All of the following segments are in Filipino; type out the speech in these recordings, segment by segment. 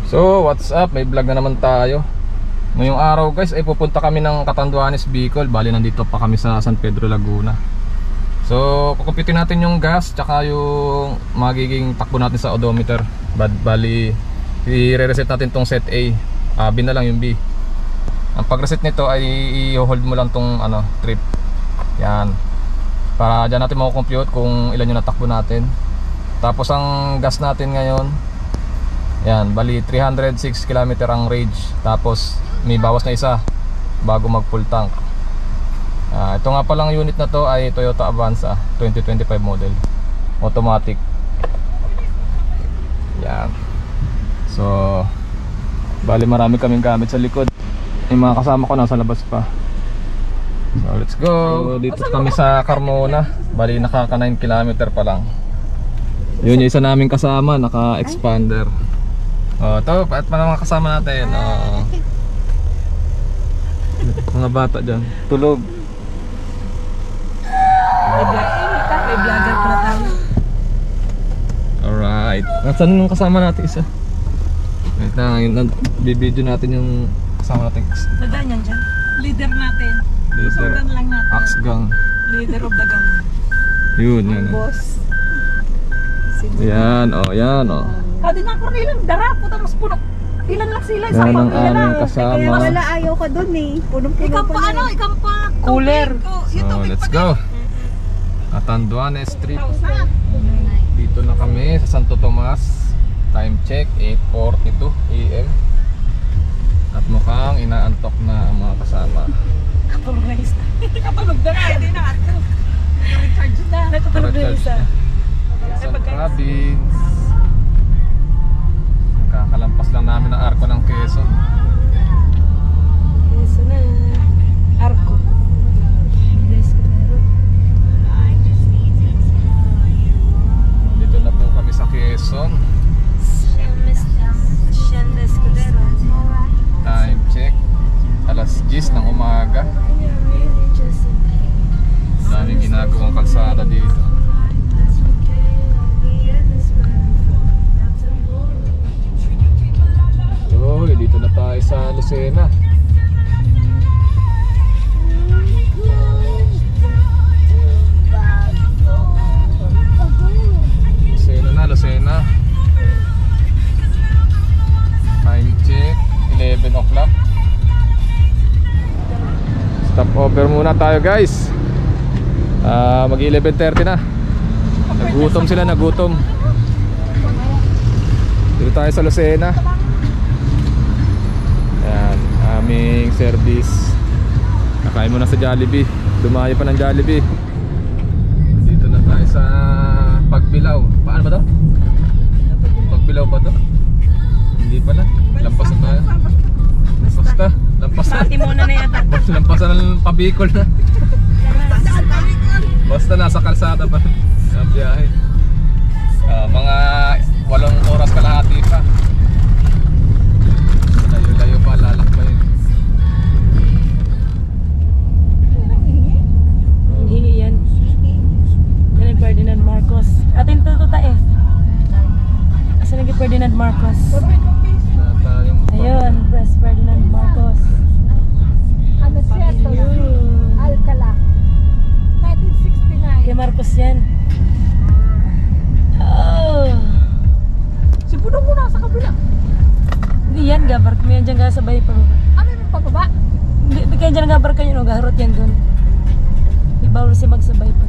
So what's up, may vlog na naman tayo. Ngayong araw guys ay pupunta kami ng Catanduanes, Bicol. Bali nandito pa kami sa San Pedro, Laguna. So kukumpitin natin yung gas tsaka yung magiging takbo natin sa odometer. Bali i-reset natin tong set A. B na lang yung B. Ang pag-reset nito ay i-hold mo lang tong trip. Yan. Para dyan natin mako-compute kung ilan yung natakbo natin. Tapos ang gas natin ngayon, yan, bali 306 km ang range. Tapos may bawas na isa bago mag full tank. Ito nga palang unit na to ay Toyota Avanza 2025 model, automatic. Yan. So bali marami kaming gamit sa likod. Yung mga kasama ko nasa labas pa. So let's go. So, dito kami sa Carmona. Bali nakaka 9 km pa lang. Yun yung isa naming kasama, naka-expander. Ito, at mga kasama natin. Mga bata dyan, tulog. May vlogger pala tayo. Alright. Nasaan yung kasama natin isa? Wait lang, bibidyo natin yung kasama natin. Nadaan yan dyan. Leader natin. Susundan lang natin. Axe gang. Leader of the gang. Yun, yan. Boss. Yan, yan, Kadi na ako nilang dara, puta mas puno. Ilan lang sila, yan ang aming kasama. Kaya wala ayaw ka dun eh. Punong-puno Ikaw pa pa na. ikaw pa. Cooler. So let's go. Catanduanes Street. Dito na kami sa Santo Tomas. Time check 8:42 AM. At mukhang inaantok na ang mga kasama. Kapulog na isa. Kapulog na hindi na ato. Recharge na. Nakapulog na isa. San Province. Kakalampas lang namin ang arko ng Quezon. Quezon na. Arko. Dito na po kami sa Quezon. Time check alas 10 ng umaga. Daming ginagawang kalsada dito. So dito na tayo sa Lucena. Lucena. Time check 11 o'clock. Stop over muna tayo guys. Mag 11:30 na. Nagutom sila, nagutom. Dito tayo sa Lucena. Ayan, aming service. Nakain muna sa Jollibee. Dumayo pa ng Jollibee. Dito na tayo sa Pagbilao. Paano ba to? Pagbilao ba to? Hindi pala. Lampas na tayo. Basta. Lampas na. Muna na yata. Lampasan ng Pabicol na. Basta nasa kalsada pa sa biyahe. Mga 8 oras kalahati pa. Layo-layo pa, lalakbayin. Hingi yan. Yan ang Ferdinand Marcos. Atin tututa eh. Asan naging Ferdinand Marcos? Ayun, Press Ferdinand Marcos. Ano siya to? Alcala. 1969. Kay Marcos yan. Oh. Si Puno muna sa kabila. Hindi yan, gabar kami yan dyan sabay pababa. Ano yung pababa? Hindi kaya dyan gabar kayo, no? Gaharot yan dun. Di bawal si magsabay pa.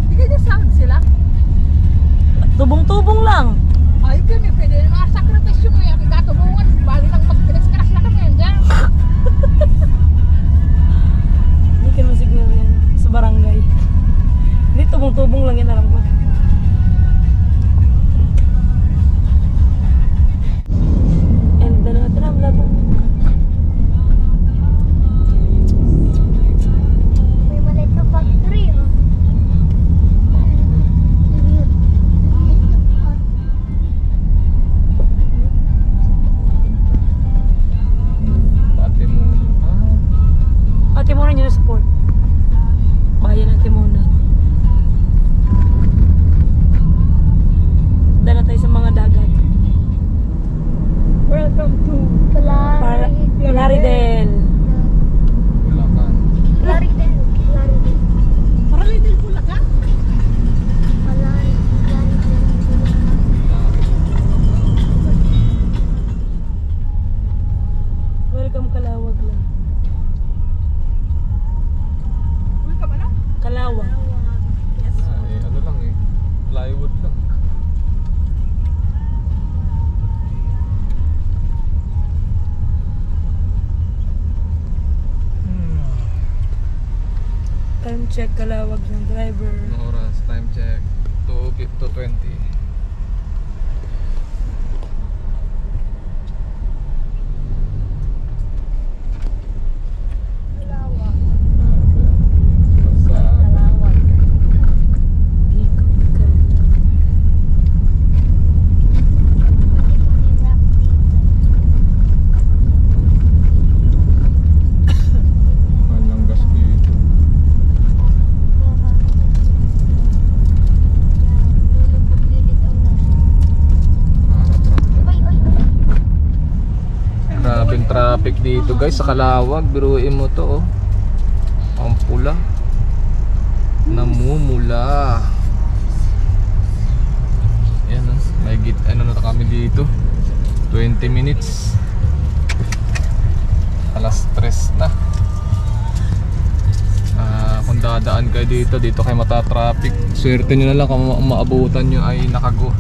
Hindi kaya saan sila? Tubong-tubong lang. Ay, pwede na sakripisyo mo yan. Kagatubungan, bali lang pag-pinagskaras na kami yan dyan. Hindi ka naman siguro yan sa barangay. Hindi, tubong-tubong lang yan, alam ko. And then, tram labo. May maliit na factory, oh. Timonan yun na support. Bayan ng Timonan. check kalawag ng driver. Anong oras? Time check 2:20. Kalawag. Mahal ng gas dito. Grabing traffic dito guys sa Kalawag. Biruin mo to oh. Ang pula. Namumula. Yan oh. May ano na kami dito. 20 minutes. Alas 3 na. Kung dadaan kayo dito kayo matatraffic. Swerte nyo na lang kung maabutan nyo ay nakago.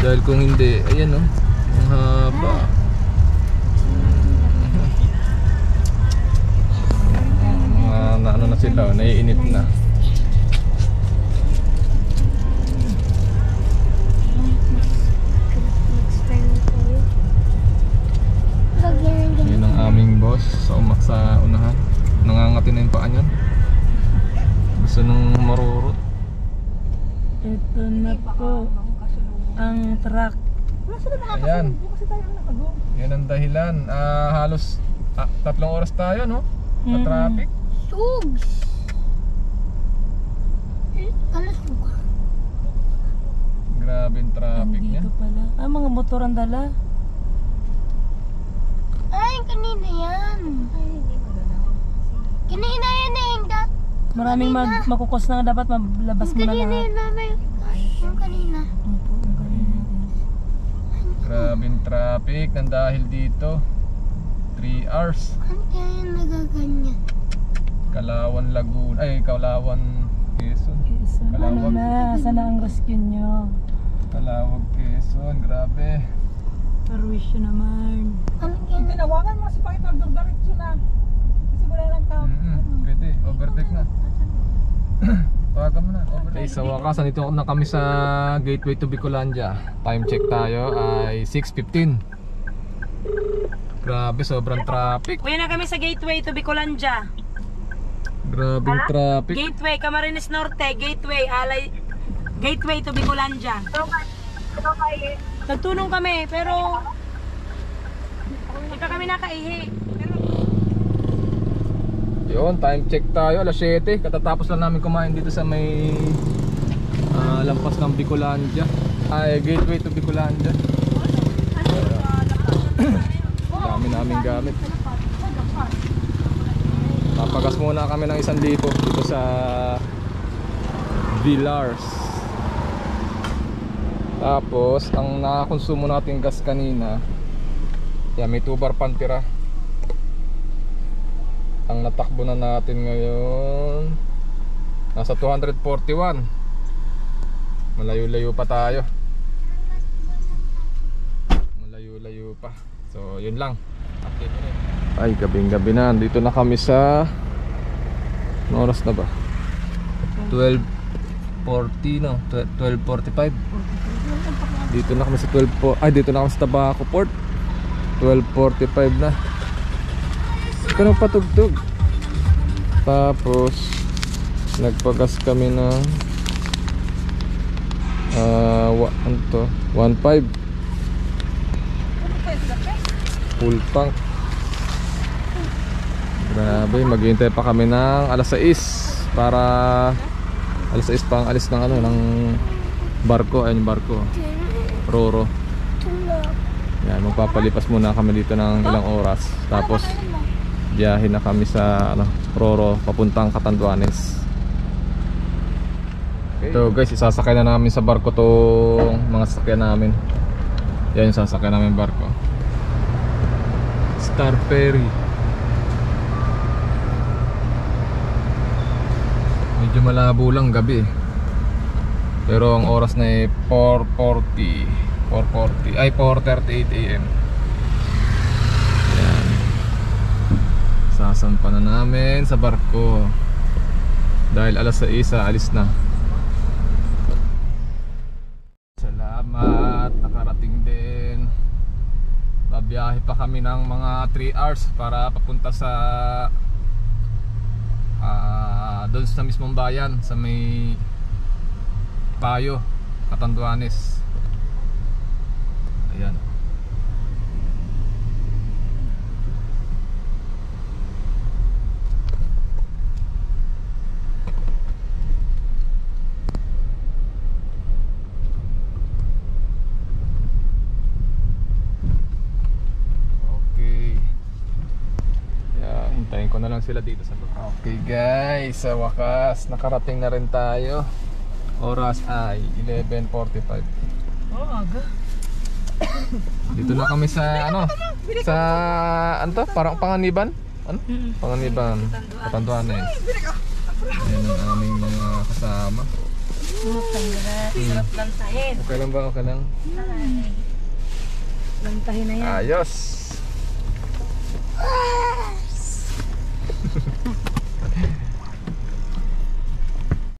Dahil kung hindi, ayan oh. Ang haba. Ano na sila, naiinip na. Yun ang aming boss sa unahan. Nangangati na yung paa niyan. Gusto nung marurot. Ito na po ang truck. Ayan. Yan ang dahilan. Halos 3 oras tayo no? Sa traffic. Sugs! Kalasug. Grabe yung traffic niya. Dito pala. Mga motor ang dala. Ay, kanina yan. Ay, hindi mo dalaw. Kanina yan eh. Maraming makukos na dapat maglabas mo na Kanina lahat. yun, mama. Yung kanina. Opo, ang kanina. Grabe yung traffic nang dahil dito. 3 hours. Ano kaya yung nagaganyan? Kalawan Laguna. Ay, Kalawan Quezon. Quezon. Ano Kalawag. na? Sana ang rescue nyo? Kalawag Quezon. Grabe. Parwisyo naman. Ano kaya na? Tinawagan mo si Pakito diretso na. Kasi wala lang tao. Pwede. Overtake na. Tawagan mo na. Okay, sa wakas, nandito na kami sa gateway to Bicolandia. Time check tayo ay 6:15. Grabe, sobrang traffic. Uwi na kami sa gateway to Bicolandia. Grabe yung traffic. Gateway, Camarines Norte. Gateway, Alay. Gateway to Bicolandia. Nagtunong kami, pero hindi pa kami nakaihi. Yun, time check tayo, alas 7. Katatapos lang namin kumain dito sa may lampas ng Bicolandia. Ay, gateway to Bicolandia. Dami naming gamit. Papagas muna kami ng 1,000 dito sa Villars. Tapos, ang nakakonsumo natin gas kanina, yan, may 2 bar pantira. Ang natakbo na natin ngayon nasa 241. Malayo-layo pa tayo. Malayo-layo pa. So yun lang. Update ulit. Ay, gabing-gabi na. Dito na kami sa ano oras na ba? 12:40 no? 12:45. Dito na kami sa dito na kami sa Tabaco Port. 12:45 na. Ito nang patugtog. Tapos nagpagas kami ng 1.5 full tank. Grabe, maghihintay pa kami ng alas 6 para alas 6 pang alis ng ng barko. Ayun yung barko, Roro. Yan, magpapalipas muna kami dito ng ilang oras. Tapos biyahe na kami sa Roro papuntang Catanduanes. Ito guys, isasakay na namin sa barko tong mga sasakyan namin. Yan yung sasakyan namin barko, Star Ferry. Medyo malabo lang gabi, pero ang oras na 4:38 AM. Yan, sasampa na namin sa barko. Dahil alas 6 alis na. Salamat, nakarating din. Babiyahe pa kami ng mga 3 hours para papunta sa doon sa mismong bayan, sa may Payo, Catanduanes. Ayan. Hintayin ko na lang sila dito sa baba. Okay guys, sa wakas nakarating na rin tayo. Oras ay 11:45. Oh, aga. Dito na kami sa sa parang Panganiban. Panganiban, Catanduanes. Ayan ang aming mga kasama. Sarap lantahin. Okay lang ba? Okay lang? Lantahin na yan. Ayos.